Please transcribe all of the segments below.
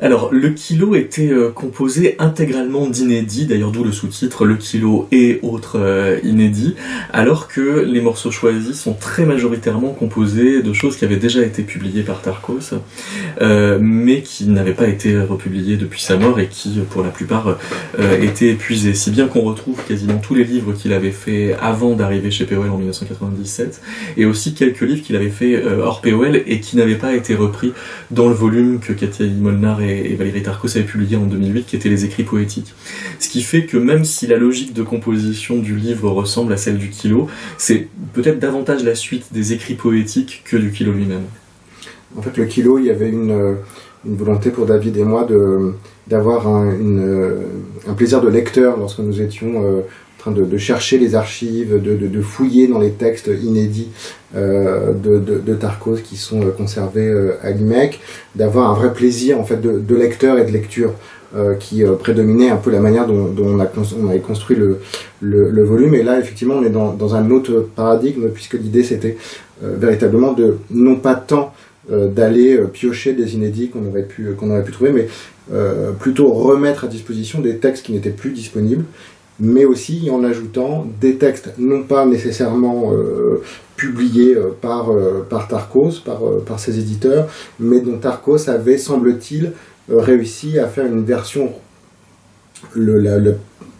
Alors, le kilo était composé intégralement d'inédits, d'ailleurs d'où le sous-titre, le kilo et autres inédits, alors que les morceaux choisis sont très majoritairement composés de choses qui avaient déjà été publiées par Tarkos, mais qui n'avaient pas été republiées depuis sa mort et qui, pour la plupart, étaient épuisées. Si bien qu'on retrouve quasiment tous les livres qu'il avait fait avant d'arriver chez POL en 1997, et aussi quelques livres qu'il avait fait hors POL et qui n'avaient pas été repris dans le volume que Katia Molnar et Valérie Tarkos avaient publié en 2008, qui était les écrits poétiques. Ce qui fait que même si la logique de composition du livre ressemble à celle du kilo, c'est peut-être davantage la suite des écrits poétiques que du kilo lui-même. En fait, le kilo, il y avait une volonté pour David et moi d'avoir un plaisir de lecteur lorsque nous étions en train de chercher les archives, de fouiller dans les textes inédits de Tarkos qui sont conservés à l'IMEC, d'avoir un vrai plaisir en fait de lecteur et de lecture qui prédominait un peu la manière dont on avait construit le volume. Et là, effectivement, on est dans un autre paradigme, puisque l'idée c'était véritablement de non pas tant d'aller piocher des inédits qu'on aurait pu trouver, mais plutôt remettre à disposition des textes qui n'étaient plus disponibles, mais aussi en ajoutant des textes non pas nécessairement publiés par Tarkos, par ses éditeurs, mais dont Tarkos avait, semble-t-il, réussi à faire une version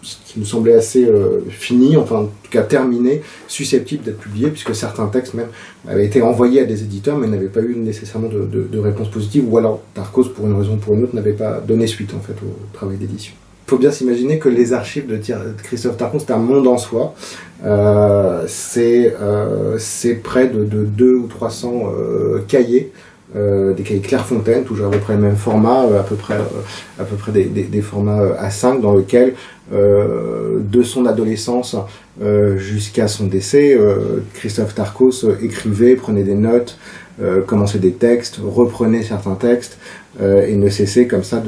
ce qui nous semblait assez fini, enfin en tout cas terminé, susceptible d'être publié, puisque certains textes même avaient été envoyés à des éditeurs mais n'avaient pas eu nécessairement de réponse positive, ou alors Tarkos, pour une raison ou pour une autre, n'avait pas donné suite en fait au travail d'édition. Il faut bien s'imaginer que les archives de Christophe Tarkos, c'est un monde en soi. C'est près de 200 ou 300 cahiers, des cahiers Clairefontaine, toujours à peu près le même format, à peu près des formats A5, dans lequel de son adolescence jusqu'à son décès, Christophe Tarkos écrivait, prenait des notes, commençait des textes, reprenait certains textes, et ne cessait comme ça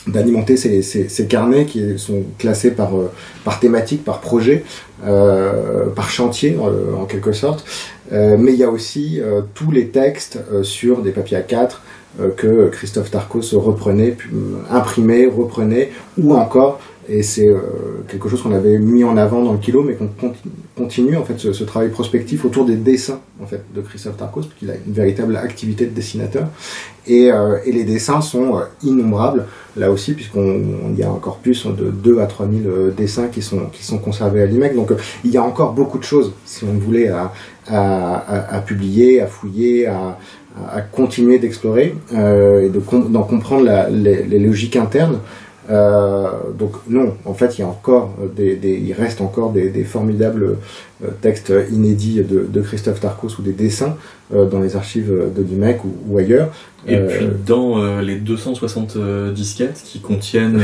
d'alimenter ces carnets qui sont classés par thématique, par projet, par chantier en quelque sorte. Mais il y a aussi tous les textes sur des papiers A4 que Christophe Tarkos reprenait, imprimait, reprenait, ou encore, et c'est quelque chose qu'on avait mis en avant dans le kilo, mais qu'on continue en fait ce travail prospectif autour des dessins en fait de Christophe Tarkos, parce qu'il a une véritable activité de dessinateur, et les dessins sont innombrables là aussi, puisqu'il y a encore plus de 2 à 3 000 dessins qui sont conservés à l'IMEC, donc il y a encore beaucoup de choses si on voulait à publier, à fouiller, à continuer d'explorer et d'en comprendre les logiques internes. Donc non, en fait il y a encore il reste encore des formidables textes inédits de Christophe Tarkos, ou des dessins dans les archives de l'IMEC ou ailleurs. Et puis dans les 260 disquettes qui contiennent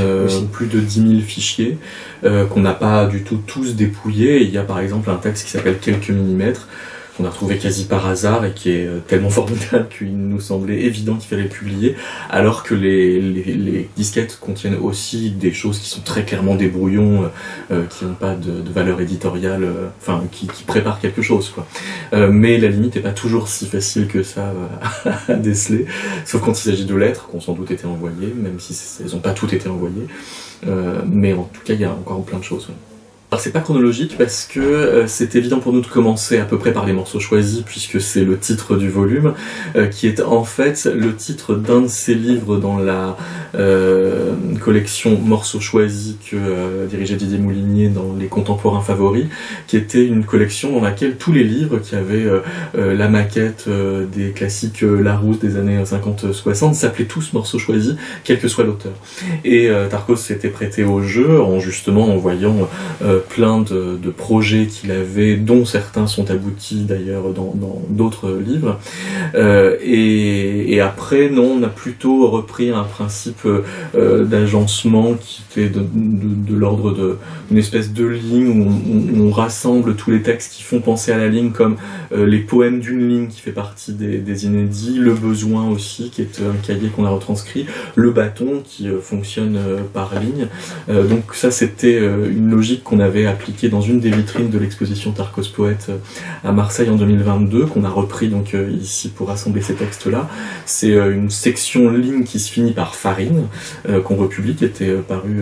plus de 10 000 fichiers qu'on n'a pas du tout tous dépouillés, il y a par exemple un texte qui s'appelle Quelques millimètres, qu'on a retrouvé quasi par hasard et qui est tellement formidable qu'il nous semblait évident qu'il fallait le publier, alors que les disquettes contiennent aussi des choses qui sont très clairement des brouillons, qui n'ont pas de valeur éditoriale, enfin qui préparent quelque chose, quoi. Mais la limite n'est pas toujours si facile que ça à déceler, sauf quand il s'agit de lettres qui ont sans doute été envoyées, même si elles n'ont pas toutes été envoyées, mais en tout cas il y a encore plein de choses. Ouais. Alors c'est pas chronologique parce que c'est évident pour nous de commencer à peu près par les morceaux choisis, puisque c'est le titre du volume, qui est en fait le titre d'un de ces livres dans la collection Morceaux choisis que dirigeait Didier Moulinier dans Les Contemporains Favoris, qui était une collection dans laquelle tous les livres qui avaient la maquette des classiques Larousse des années 50-60 s'appelaient tous Morceaux choisis, quel que soit l'auteur. Et Tarkos s'était prêté au jeu en justement envoyant plein de projets qu'il avait, dont certains sont aboutis d'ailleurs dans d'autres livres. Et après, non, on a plutôt repris un principe d'agencement qui était de l'ordre d'une espèce de ligne où on rassemble tous les textes qui font penser à la ligne, comme les poèmes d'une ligne qui fait partie des inédits, le besoin aussi qui est un cahier qu'on a retranscrit, le bâton qui fonctionne par ligne. Donc ça, c'était une logique qu'on avait appliqué dans une des vitrines de l'exposition Tarkos Poète à Marseille en 2022, qu'on a repris donc ici pour rassembler ces textes-là. C'est une section ligne qui se finit par Farine, qu'on republie, qui était paru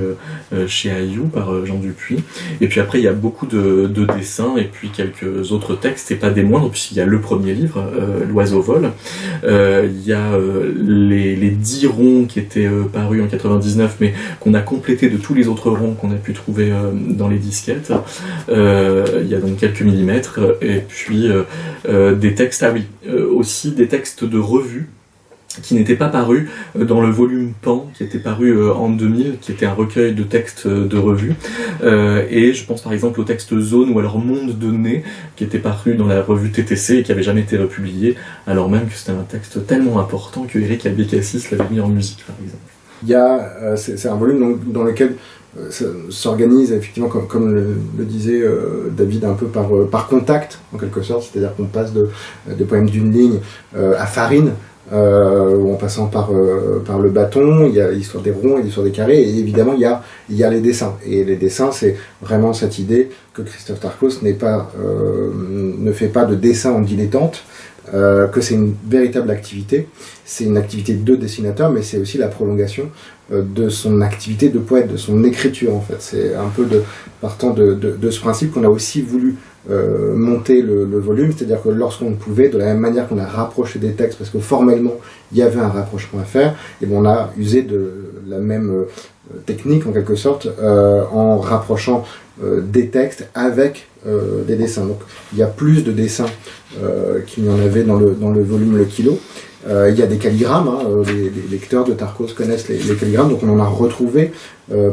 chez Ayou par Jean Dupuis. Et puis après, il y a beaucoup de dessins et puis quelques autres textes, et pas des moindres, puisqu'il y a le premier livre, L'Oiseau vole. Il y a les 10 ronds qui étaient parus en 99, mais qu'on a complété de tous les autres ronds qu'on a pu trouver dans les disquettes. Il y a donc quelques millimètres, et puis des textes, aussi des textes de revue, qui n'était pas paru dans le volume Pan, qui était paru en 2000, qui était un recueil de textes de revue. Et je pense par exemple au texte Zone ou alors Monde donné, qui était paru dans la revue TTC et qui avait jamais été republié, alors même que c'était un texte tellement important que Eric Albécassis l'avait mis en musique, par exemple. Il y a, c'est un volume donc, dans lequel s'organise effectivement, comme le disait David, un peu par contact, en quelque sorte, c'est-à-dire qu'on passe de poèmes d'une ligne à Farine, en passant par le bâton. Il y a l'histoire des ronds et l'histoire des carrés, et évidemment il y a les dessins. Et les dessins, c'est vraiment cette idée que Christophe Tarkos ne fait pas de dessin en dilettante, que c'est une véritable activité. C'est une activité de dessinateur, mais c'est aussi la prolongation de son activité de poète, de son écriture en fait. C'est un peu partant de ce principe qu'on a aussi voulu monter le volume, c'est-à-dire que lorsqu'on pouvait, de la même manière qu'on a rapproché des textes, parce que formellement il y avait un rapprochement à faire, et on a usé de la même technique en quelque sorte, en rapprochant des textes avec des dessins. Donc il y a plus de dessins qu'il n'y en avait dans le volume Le Kilo. Il y a des calligrammes, les lecteurs de Tarkos connaissent les calligrammes, donc on en a retrouvé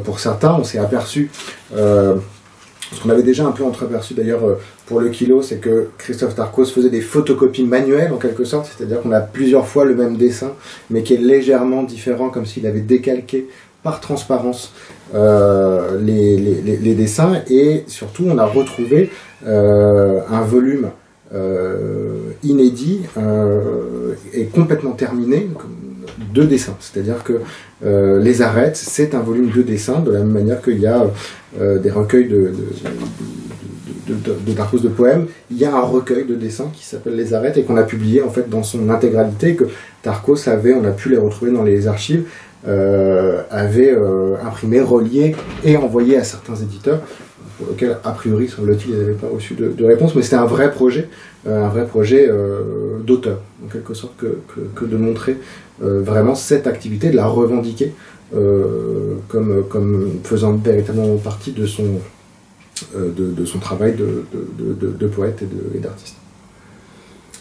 pour certains. On s'est aperçu, ce qu'on avait déjà un peu entreaperçu d'ailleurs pour Le Kilo, c'est que Christophe Tarkos faisait des photocopies manuelles en quelque sorte, c'est-à-dire qu'on a plusieurs fois le même dessin, mais qui est légèrement différent, comme s'il avait décalqué par transparence les dessins. Et surtout on a retrouvé un volume inédit et complètement terminé de dessins, c'est-à-dire que Les Arêtes, c'est un volume de dessins, de la même manière qu'il y a des recueils de Tarkos de poèmes. Il y a un recueil de dessins qui s'appelle Les Arêtes et qu'on a publié en fait dans son intégralité, que Tarkos avait, on a pu les retrouver dans les archives, avait imprimé, relié et envoyé à certains éditeurs, pour lequel, a priori, semble-t-il, ils n'avaient pas reçu de réponse, mais c'était un vrai projet d'auteur, en quelque sorte, que de montrer vraiment cette activité, de la revendiquer comme faisant véritablement partie de son travail de poète et d'artiste.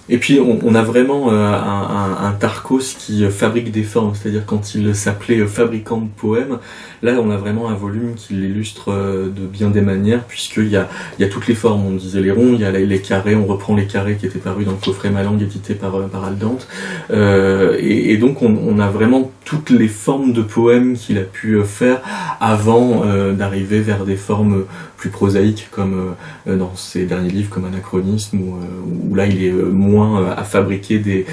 Et puis on a vraiment un Tarkos qui fabrique des formes, c'est-à-dire quand il s'appelait fabricant de poèmes, là on a vraiment un volume qui l'illustre de bien des manières, puisqu'il y a toutes les formes. On disait les ronds, il y a les carrés, on reprend les carrés qui étaient parus dans le coffret Malang édité par Aldante, et donc on a vraiment toutes les formes de poèmes qu'il a pu faire avant d'arriver vers des formes plus prosaïques, comme dans ses derniers livres comme Anachronisme, où là il est moins à fabriquer des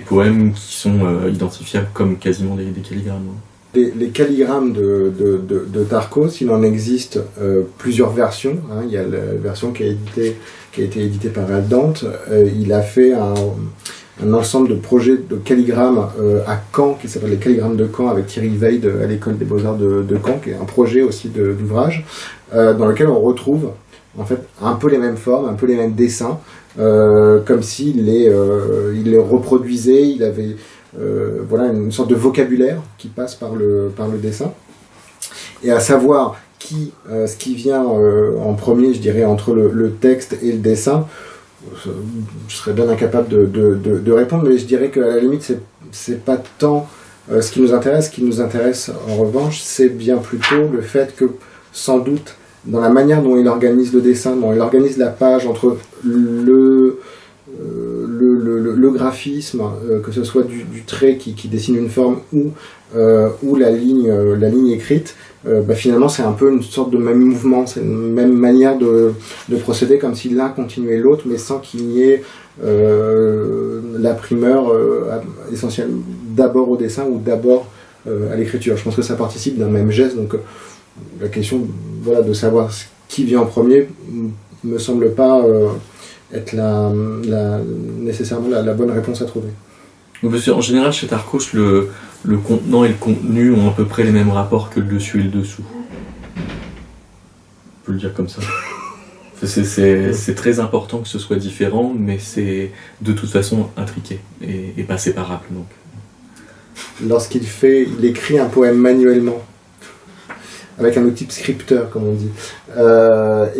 poèmes qui sont identifiables comme quasiment des calligrammes. Les calligrammes de Tarkos, il en existe plusieurs versions. Il y a la version qui a été éditée par Aldante. Il a fait un ensemble de projets de calligrammes à Caen, qui s'appelle les calligrammes de Caen, avec Thierry Weid à l'école des beaux-arts de Caen, qui est un projet aussi d'ouvrage, dans lequel on retrouve en fait un peu les mêmes formes, un peu les mêmes dessins, comme s'il les reproduisait. Il avait voilà une sorte de vocabulaire qui passe par le dessin. Et à savoir ce qui vient en premier, je dirais, entre le texte et le dessin, je serais bien incapable de répondre, mais je dirais qu'à la limite, c'est pas tant ce qui nous intéresse. Ce qui nous intéresse, en revanche, c'est bien plutôt le fait que, sans doute, dans la manière dont il organise le dessin, dont il organise la page, entre le graphisme, que ce soit du trait qui dessine une forme ou la ligne écrite, finalement c'est un peu une sorte de même mouvement, c'est une même manière de procéder, comme si l'un continuait l'autre, mais sans qu'il y ait la primeur essentielle d'abord au dessin ou d'abord à l'écriture. Je pense que ça participe d'un même geste, donc la question de savoir qui vient en premier me semble pas être nécessairement la bonne réponse à trouver. Parce en général, chez Tarkos, le contenant et le contenu ont à peu près les mêmes rapports que le dessus et le dessous. On peut le dire comme ça. C'est très important que ce soit différent, mais c'est de toute façon intriqué et pas séparable. Donc. Lorsqu'il écrit un poème manuellement, avec un outil scripteur, comme on dit,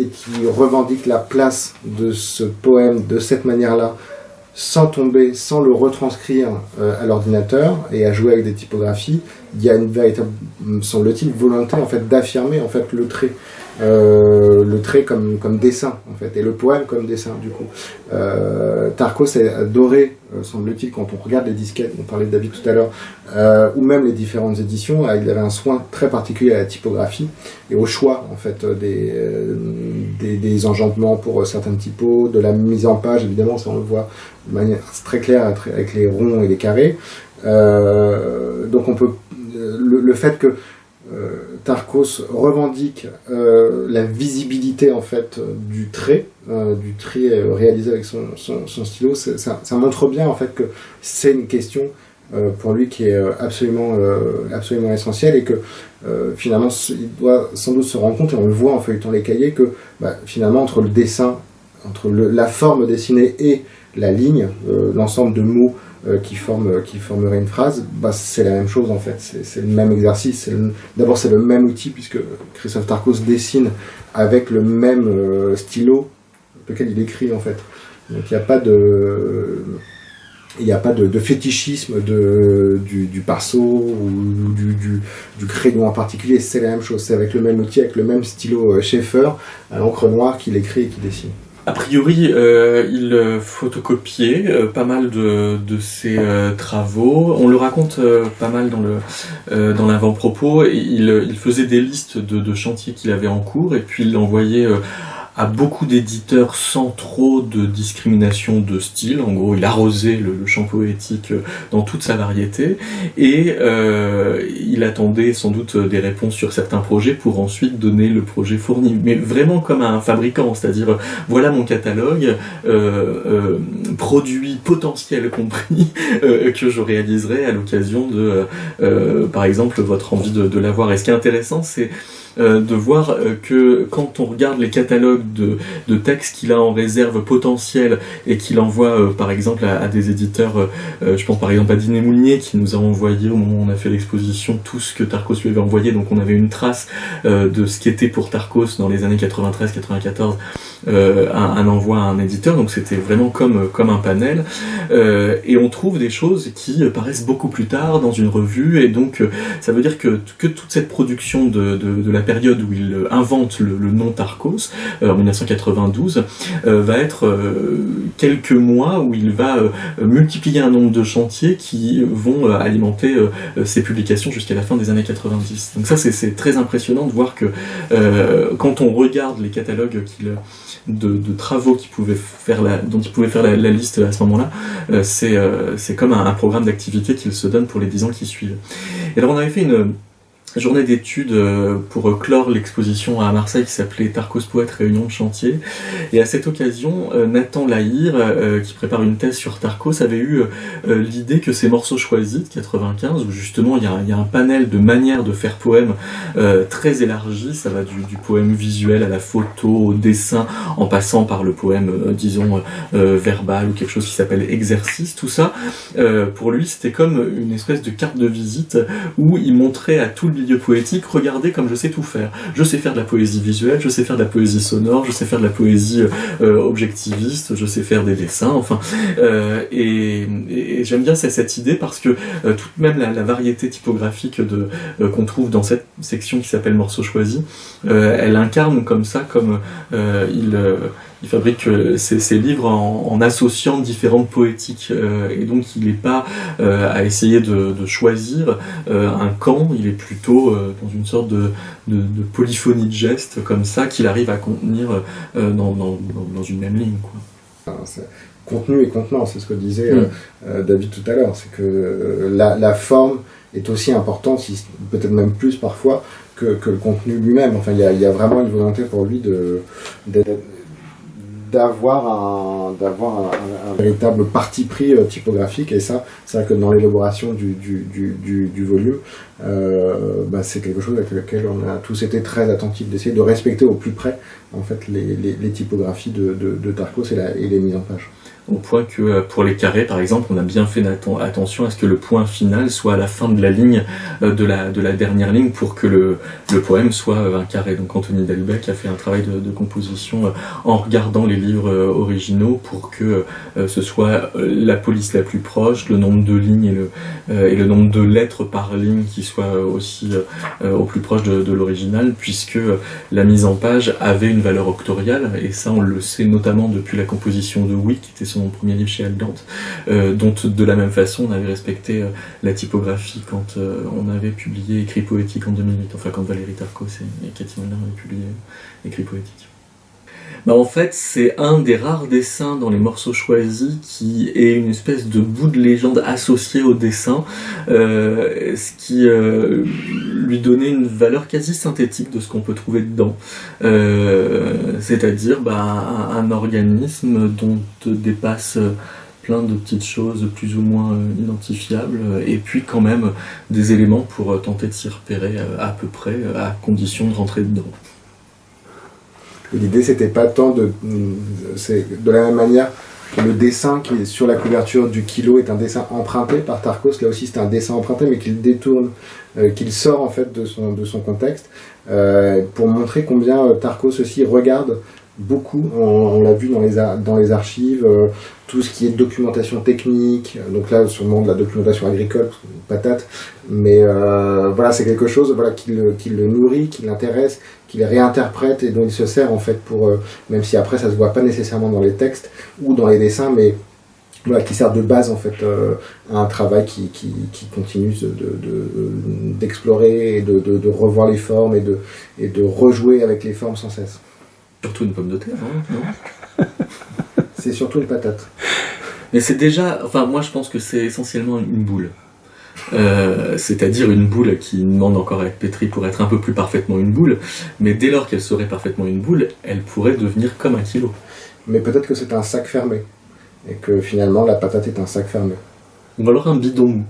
et qui revendique la place de ce poème de cette manière-là, sans le retranscrire à l'ordinateur et à jouer avec des typographies, il y a une véritable, semble-t-il, volonté en fait d'affirmer en fait le trait comme dessin en fait, et le poème comme dessin du coup. Tarkos a adoré, semble-t-il, quand on regarde les disquettes, on parlait de David tout à l'heure, ou même les différentes éditions, il avait un soin très particulier à la typographie et au choix en fait des enjambements pour certaines typos, de la mise en page évidemment, ça on le voit de manière très claire avec les ronds et les carrés. Donc on peut le fait que Tarkos revendique la visibilité en fait du trait réalisé avec son stylo, ça montre bien en fait que c'est une question pour lui qui est absolument essentielle et que finalement il doit sans doute se rendre compte, et on le voit en feuilletant les cahiers, que finalement entre le dessin, entre la forme dessinée et la ligne, l'ensemble de mots qui formerait une phrase, c'est la même chose en fait, c'est le même exercice, d'abord c'est le même outil puisque Christophe Tarkos dessine avec le même stylo lequel il écrit en fait, donc il n'y a pas de fétichisme du pinceau ou du crayon en particulier, c'est la même chose, c'est avec le même outil, avec le même stylo Schaeffer à l'encre noire qu'il écrit et qu'il dessine. A priori, il photocopiait pas mal de ses travaux. On le raconte pas mal dans l'avant-propos. Il faisait des listes de chantiers qu'il avait en cours et puis il l'envoyait à beaucoup d'éditeurs sans trop de discrimination de style. En gros, il arrosait le champ poétique dans toute sa variété et il attendait sans doute des réponses sur certains projets pour ensuite donner le projet fourni. Mais vraiment comme un fabricant, c'est-à-dire voilà mon catalogue, produit potentiel compris, que je réaliserai à l'occasion de, par exemple, votre envie de l'avoir. Et ce qui est intéressant, c'est de voir que quand on regarde les catalogues de textes qu'il a en réserve potentielle et qu'il envoie par exemple à des éditeurs, je pense par exemple à Diné Moulnier qui nous a envoyé au moment où on a fait l'exposition tout ce que Tarkos lui avait envoyé, donc on avait une trace de ce qui était pour Tarkos dans les années 93-94 un envoi à un éditeur, donc c'était vraiment comme un panel, et on trouve des choses qui paraissent beaucoup plus tard dans une revue, et donc ça veut dire que toute cette production de la période où il invente le nom Tarkos, en 1992, va être quelques mois où il va multiplier un nombre de chantiers qui vont alimenter ses publications jusqu'à la fin des années 90. Donc ça c'est très impressionnant de voir que quand on regarde les catalogues de travaux dont il pouvait faire la liste à ce moment-là, c'est comme un programme d'activité qu'il se donne pour les 10 ans qui suivent. Et alors on avait fait une journée d'études pour clore l'exposition à Marseille qui s'appelait Tarkos Poète Réunion de chantier, et à cette occasion Nathan Lahire, qui prépare une thèse sur Tarkos, avait eu l'idée que ces morceaux choisis de 95, où justement il y a un panel de manières de faire poème très élargi, ça va du poème visuel à la photo, au dessin, en passant par le poème disons verbal ou quelque chose qui s'appelle exercice, tout ça pour lui c'était comme une espèce de carte de visite où il montrait à tout le milieu poétique, regardez comme je sais tout faire. Je sais faire de la poésie visuelle, je sais faire de la poésie sonore, je sais faire de la poésie objectiviste, je sais faire des dessins, enfin. Et j'aime bien cette idée parce que toute même la variété typographique qu'on trouve dans cette section qui s'appelle Morceaux choisis, elle incarne comme ça, comme il fabrique ses livres en associant différentes poétiques, et donc il n'est pas à essayer de choisir un camp, il est plutôt dans une sorte de polyphonie de gestes comme ça qu'il arrive à contenir dans une même ligne, quoi. Contenu et contenant, c'est ce que disait David tout à l'heure, c'est que la forme est aussi importante, peut-être même plus parfois, que le contenu lui-même. Enfin, il y a vraiment une volonté pour lui d'avoir un véritable parti pris typographique, et ça, c'est vrai que dans l'élaboration du volume, c'est quelque chose avec lequel on a tous été très attentifs, d'essayer de respecter au plus près en fait les typographies de Darcos et les mises en page. Au point que pour les carrés, par exemple, on a bien fait attention à ce que le point final soit à la fin de la ligne, de la dernière ligne, pour que le poème soit un carré. Donc Anthony Delbecq a fait un travail de composition en regardant les livres originaux pour que ce soit la police la plus proche, le nombre de lignes et le nombre de lettres par ligne qui soit aussi au plus proche de l'original, puisque la mise en page avait une valeur octoriale, et ça on le sait notamment depuis la composition de Oui, qui était son premier livre chez Aldant, dont de la même façon on avait respecté la typographie quand on avait publié Écrit poétique en 2008, enfin quand Valérie Darcos et Cathy Molnar avaient publié Écrit poétique. En fait, c'est un des rares dessins dans les morceaux choisis qui est une espèce de bout de légende associé au dessin, ce qui lui donnait une valeur quasi synthétique de ce qu'on peut trouver dedans. C'est-à-dire un organisme dont dépasse plein de petites choses plus ou moins identifiables, et puis quand même des éléments pour tenter de s'y repérer à peu près, à condition de rentrer dedans. L'idée, c'était pas tant c'est de la même manière que le dessin qui est sur la couverture du Kilo est un dessin emprunté par Darcos. Là aussi, c'est un dessin emprunté, mais qu'il détourne, qu'il sort en fait de son contexte, pour montrer combien Darcos aussi regarde beaucoup. On l'a vu dans les archives, tout ce qui est documentation technique, donc là sûrement de la documentation agricole, patate, mais voilà, c'est quelque chose qui le nourrit, qui l'intéresse, qui le réinterprète et dont il se sert en fait pour, même si après ça se voit pas nécessairement dans les textes ou dans les dessins, mais voilà, qui sert de base en fait à un travail qui continue d'explorer et de revoir les formes et de rejouer avec les formes sans cesse. Surtout une pomme de terre, non? C'est surtout une patate. Mais c'est déjà... Enfin, moi je pense que c'est essentiellement une boule. C'est-à-dire une boule qui demande encore à être pétrie pour être un peu plus parfaitement une boule, mais dès lors qu'elle serait parfaitement une boule, elle pourrait devenir comme un kilo. Mais peut-être que c'est un sac fermé, et que finalement la patate est un sac fermé. Ou alors un bidon mou.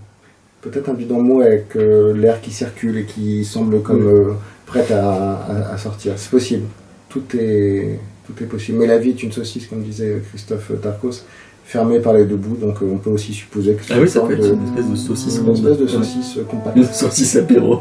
Peut-être un bidon mou avec l'air qui circule et qui semble comme prêt à sortir. C'est possible. Tout est possible. Mais la vie est une saucisse, comme disait Christophe Darcos, fermée par les deux bouts, donc on peut aussi supposer que c'est ça peut être une espèce de saucisse. Une espèce de saucisse compacte. Une saucisse apéro.